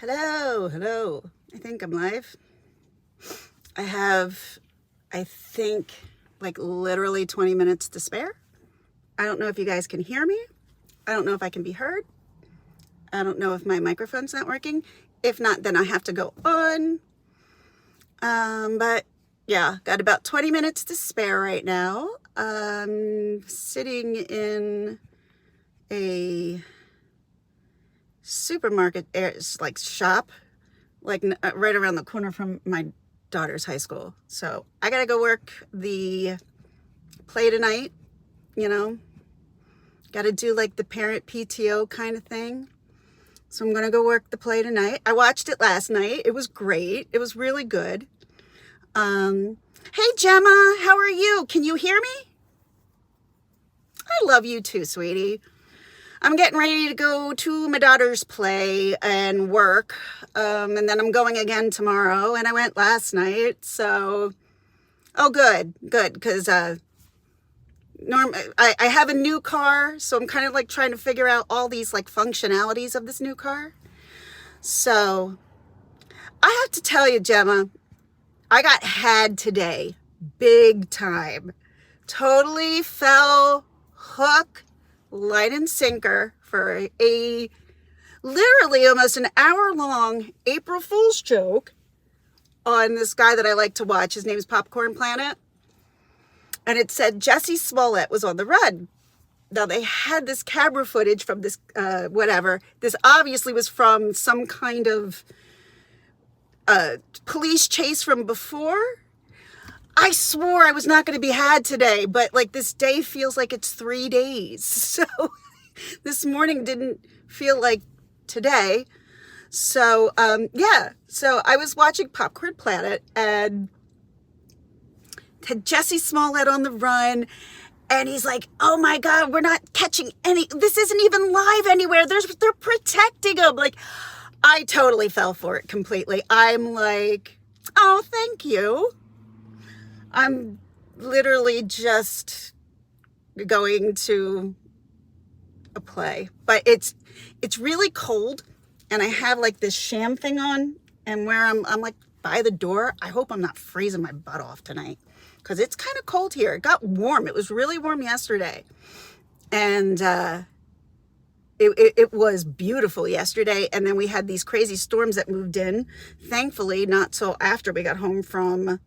Hello. I think I'm live. I think, like literally 20 minutes to spare. I don't know if you guys can hear me. I don't know if I can be heard. I don't know if my microphone's not working. If not, then I have to go on. But yeah, got about 20 minutes to spare right now. Sitting in a supermarket, like shop, like right around the corner from my daughter's high school. So I gotta go work the play tonight, gotta do like the parent PTO kind of thing. So I'm gonna go work the play tonight. I watched it last night. It was great. It was really good. Hey Gemma, how are you? Can you hear me? I love you too, sweetie. I'm getting ready to go to my daughter's play and work. And then I'm going again tomorrow. And I went last night. So, good. Because I have a new car. So I'm kind of like trying to figure out all these like functionalities of this new car. So I have to tell you, Gemma, I got had today. Big time. Totally fell hook, line and sinker for a literally almost an hour-long April Fool's joke on this guy that I like to watch. His name's Popcorn Planet. And it said Jussie Smollett was on the run. Now, they had this camera footage from this, whatever. This obviously was from some kind of police chase from before. I swore I was not going to be had today, but like this day feels like it's 3 days. So this morning didn't feel like today. So, so I was watching Popcorn Planet and had Jussie Smollett on the run. And he's like, oh my God, we're not catching this isn't even live anywhere. They're protecting him. Like, I totally fell for it completely. I'm like, oh, thank you. I'm literally just going to a play, but it's really cold, and I have like this sham thing on, and where I'm like by the door. I hope I'm not freezing my butt off tonight, because it's kind of cold here. It got warm. It was really warm yesterday, and it was beautiful yesterday. And then we had these crazy storms that moved in. Thankfully, not till after we got home from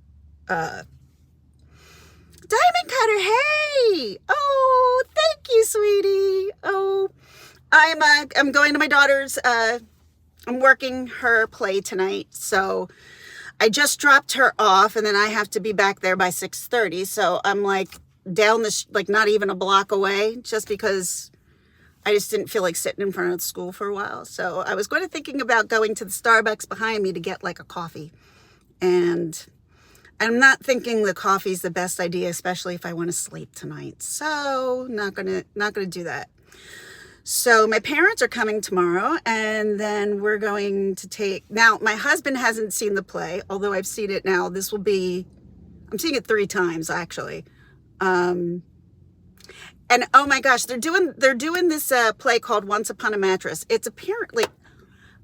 Diamond Cutter. Hey! Oh, thank you, sweetie. Oh, I'm going to my daughter's. I'm working her play tonight, so I just dropped her off, and then I have to be back there by 6:30. So I'm like down this, like not even a block away, just because I just didn't feel like sitting in front of the school for a while. So I was thinking about going to the Starbucks behind me to get like a coffee, and I'm not thinking the coffee's the best idea, especially if I want to sleep tonight. So not gonna do that. So my parents are coming tomorrow, and then we're going to now my husband hasn't seen the play, although I've seen it now. I'm seeing it 3 times actually. And oh my gosh, they're doing this play called Once Upon a Mattress. It's apparently,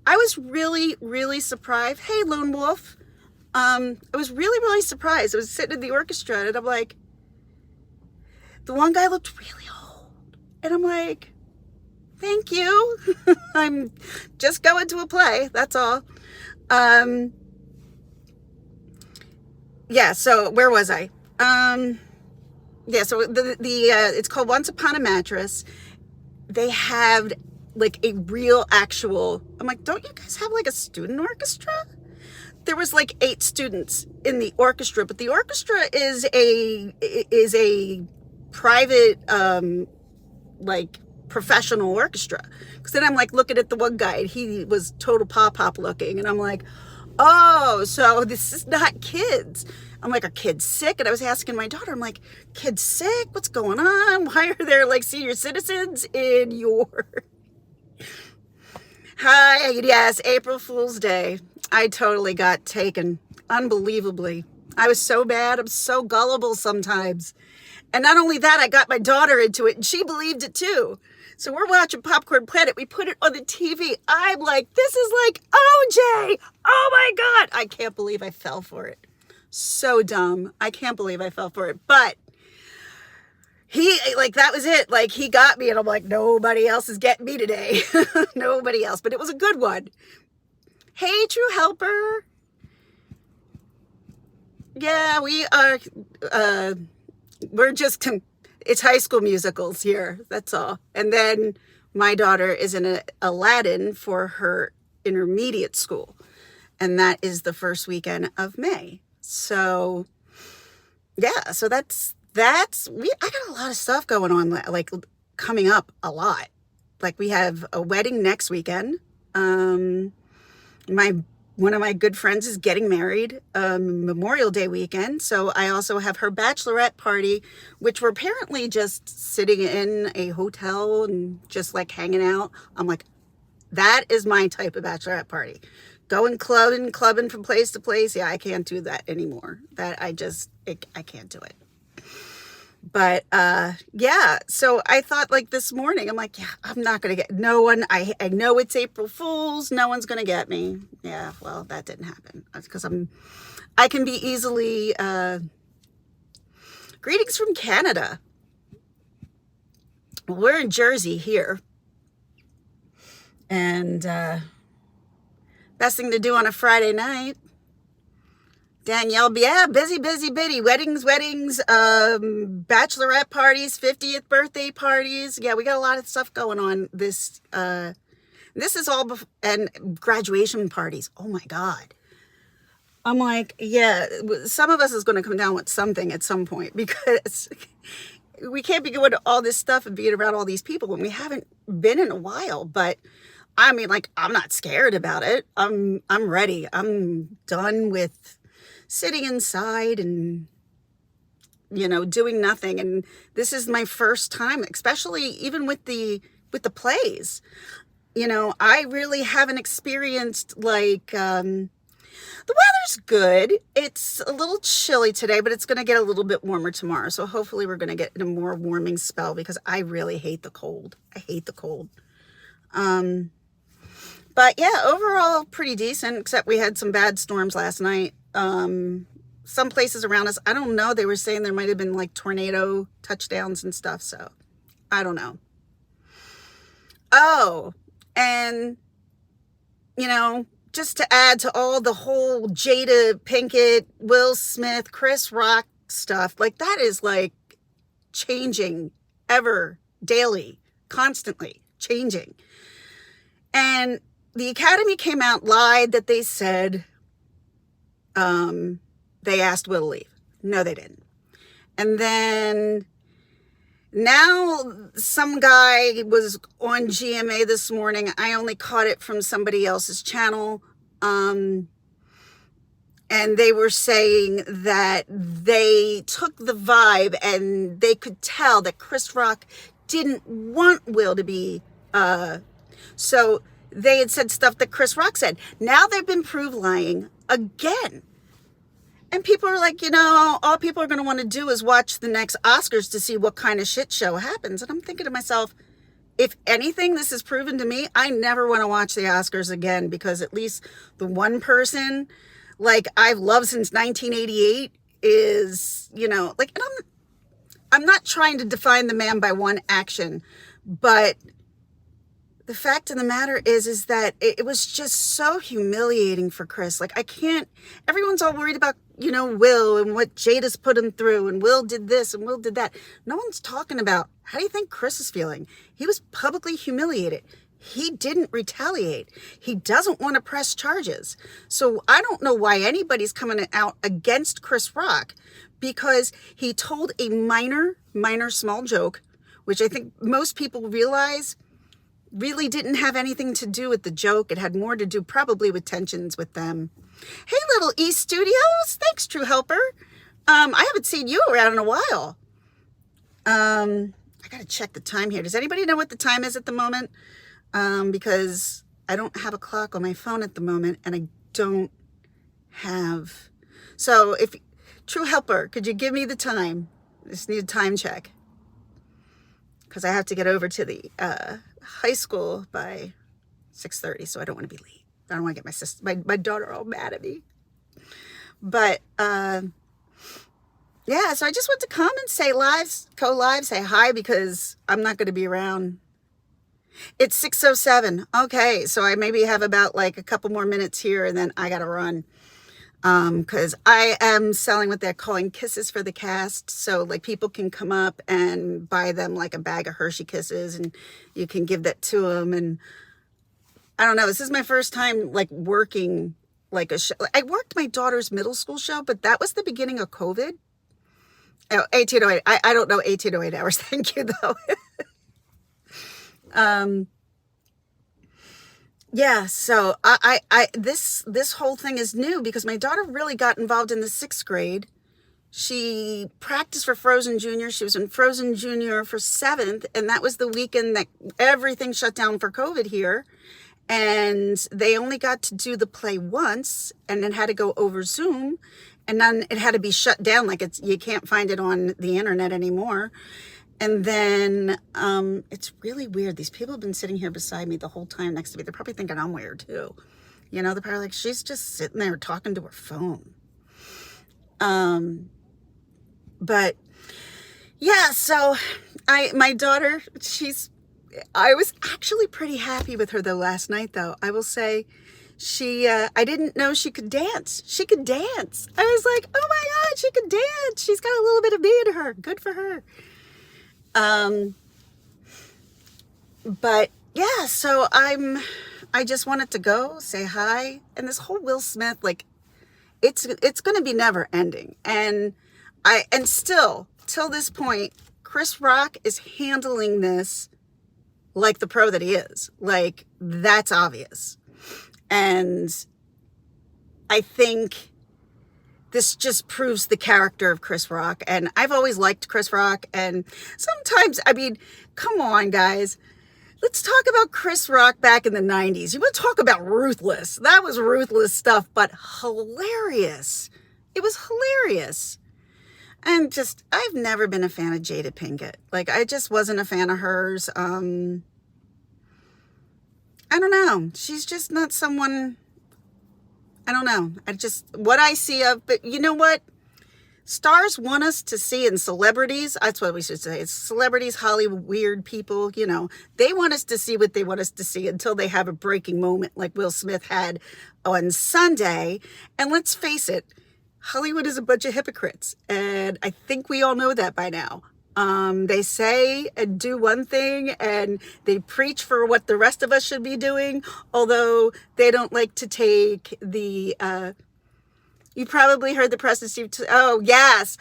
I was really, really surprised. Hey, Lone Wolf. I was really, really surprised. I was sitting in the orchestra, and I'm like, the one guy looked really old. And I'm like, thank you. I'm just going to a play. That's all. Yeah, so where was I? Yeah, so it's called Once Upon a Mattress. They have like a real actual, I'm like, don't you guys have like a student orchestra? There was like 8 students in the orchestra, but the orchestra is a private, like professional orchestra. Because then I'm like looking at the one guy, and he was total pop looking, and I'm like, oh, so this is not kids. I'm like, are kids sick? And I was asking my daughter, I'm like, kids sick? What's going on? Why are there like senior citizens in your... Hi, yes, April Fool's Day. I totally got taken, unbelievably. I was so bad. I'm so gullible sometimes. And not only that, I got my daughter into it, and she believed it too. So we're watching Popcorn Planet. We put it on the TV. I'm like, this is like OJ. Oh my God. I can't believe I fell for it. So dumb. I can't believe I fell for it. But he, like, that was it. Like, he got me, and I'm like, nobody else is getting me today. Nobody else. But it was a good one. Hey, True Helper. Yeah, we are, we're just, it's High School Musicals here. That's all. And then my daughter is in Aladdin for her intermediate school. And that is the first weekend of May. So, yeah, so I got a lot of stuff going on, like coming up a lot. Like we have a wedding next weekend. One of my good friends is getting married Memorial Day weekend. So I also have her bachelorette party, which we're apparently just sitting in a hotel and just like hanging out. I'm like, that is my type of bachelorette party. Going clubbing from place to place. Yeah, I can't do that anymore. I can't do it. But yeah, so I thought like this morning, I'm like, yeah, I'm not going to get no one. I know it's April Fool's. No one's going to get me. Yeah, well, that didn't happen because I can be easily, greetings from Canada. We're in Jersey here. And best thing to do on a Friday night. Danielle, yeah, busy. Weddings, bachelorette parties, 50th birthday parties. Yeah, we got a lot of stuff going on this is all, and graduation parties. Oh my God. I'm like, yeah, some of us is going to come down with something at some point because we can't be going to all this stuff and being around all these people when we haven't been in a while. But I mean, like, I'm not scared about it. I'm ready. I'm done with sitting inside and, doing nothing. And this is my first time, especially even with the plays. I really haven't experienced like, the weather's good. It's a little chilly today, but it's going to get a little bit warmer tomorrow. So hopefully we're going to get in a more warming spell because I really hate the cold. I hate the cold. But yeah, overall pretty decent, except we had some bad storms last night. Some places around us, I don't know. They were saying there might have been like tornado touchdowns and stuff. So I don't know. Oh, and just to add to all the whole Jada Pinkett, Will Smith, Chris Rock stuff, like that is like changing ever, daily, constantly changing. And the Academy came out, lied that they said they asked Will to leave. No, they didn't. And then now some guy was on GMA this morning. I only caught it from somebody else's channel. And they were saying that they took the vibe and they could tell that Chris Rock didn't want Will to be, so they had said stuff that Chris Rock said. Now they've been proved lying again. And people are like, all people are going to want to do is watch the next Oscars to see what kind of shit show happens. And I'm thinking to myself, if anything, this is proven to me, I never want to watch the Oscars again because at least the one person like I've loved since 1988 is, like, and I'm not trying to define the man by one action, but the fact of the matter is that it was just so humiliating for Chris. Like, everyone's all worried about, Will and what Jada's put him through, and Will did this and Will did that. No one's talking about, how do you think Chris is feeling? He was publicly humiliated. He didn't retaliate. He doesn't want to press charges. So I don't know why anybody's coming out against Chris Rock, because he told a minor, small joke, which I think most people realize really didn't have anything to do with the joke. It had more to do probably with tensions with them. Hey, Little East Studios. Thanks, True Helper. I haven't seen you around in a while. I got to check the time here. Does anybody know what the time is at the moment? Because I don't have a clock on my phone at the moment, and I don't have. So if True Helper, could you give me the time? I just need a time check. because I have to get over to the high school by 6:30, so I don't want to be late. I don't want to get my daughter all mad at me. But yeah, so I just want to come and say co-live, say hi, because I'm not going to be around. It's 6:07. Okay, so I maybe have about like a couple more minutes here, and then I got to run. Because I am selling what they're calling Kisses for the Cast. So like people can come up and buy them like a bag of Hershey Kisses, and you can give that to them. And I don't know, this is my first time like working like a show. I worked my daughter's middle school show, but that was the beginning of COVID. Oh, 1808. I don't know 1808 hours. Thank you though. Yeah, so this whole thing is new because my daughter really got involved in the 6th grade. She practiced for Frozen Junior. She was in Frozen Junior for 7th, and that was the weekend that everything shut down for COVID here. And they only got to do the play once, and then had to go over Zoom, and then it had to be shut down. Like you can't find it on the internet anymore. And then it's really weird. These people have been sitting here beside me the whole time next to me. They're probably thinking I'm weird too. You know, they're probably like, she's just sitting there talking to her phone. But yeah, so my daughter, I was actually pretty happy with her though last night though. I will say I didn't know she could dance. She could dance. I was like, oh my God, she could dance. She's got a little bit of me in her. Good for her. But yeah, so I just wanted to go say hi. And this whole Will Smith, like it's going to be never ending. And still till this point, Chris Rock is handling this like the pro that he is. Like that's obvious. And I think this just proves the character of Chris Rock. And I've always liked Chris Rock. And sometimes, I mean, come on, guys. Let's talk about Chris Rock back in the 90s. You want to talk about ruthless. That was ruthless stuff, but hilarious. It was hilarious. And I've never been a fan of Jada Pinkett. Like, I just wasn't a fan of hers. I don't know. She's just not someone... I don't know. What I see of, but you know what? Stars want us to see, in celebrities, that's what we should say. It's celebrities, Hollywood, weird people, you know, they want us to see what they want us to see until they have a breaking moment like Will Smith had on Sunday. And let's face it, Hollywood is a bunch of hypocrites. And I think we all know that by now. They say and do one thing and they preach for what the rest of us should be doing, although they don't like to take the, you probably heard the Preston Steve, oh yes,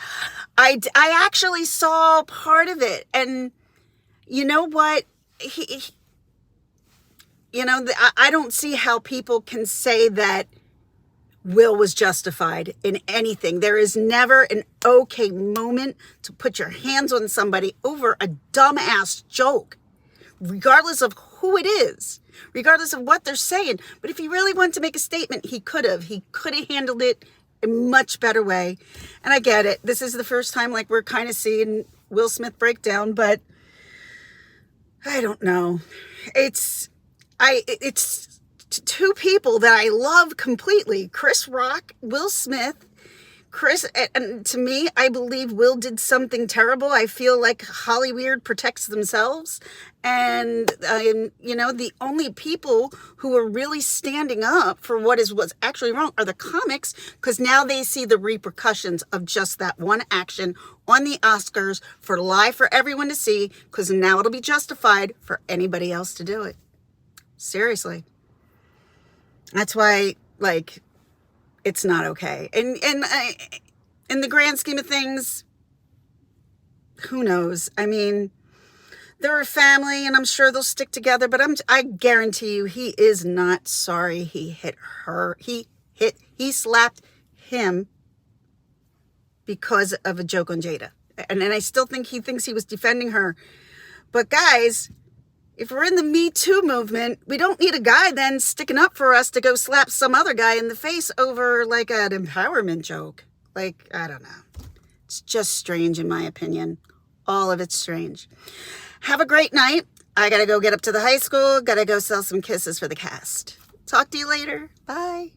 I actually saw part of it. And you know what, I don't see how people can say that Will was justified in anything. There is never an okay moment to put your hands on somebody over a dumbass joke, regardless of who it is, regardless of what they're saying. But if he really wanted to make a statement, he could have handled it a much better way. And I get it. This is the first time like we're kind of seeing Will Smith break down, but I don't know. It's two people that I love completely. Chris Rock, Will Smith. And to me, I believe Will did something terrible. I feel like Hollywood protects themselves. And the only people who are really standing up for what's actually wrong are the comics, because now they see the repercussions of just that one action on the Oscars for live for everyone to see, because now it'll be justified for anybody else to do it. Seriously. That's why, like, it's not okay. And in the grand scheme of things, who knows? I mean, they're a family, and I'm sure they'll stick together. But I guarantee you, he is not sorry he hit her. He slapped him because of a joke on Jada. And I still think he thinks he was defending her. But guys, if we're in the Me Too movement, we don't need a guy then sticking up for us to go slap some other guy in the face over like an empowerment joke. Like, I don't know. It's just strange in my opinion. All of it's strange. Have a great night. I got to go get up to the high school. Got to go sell some kisses for the cast. Talk to you later. Bye.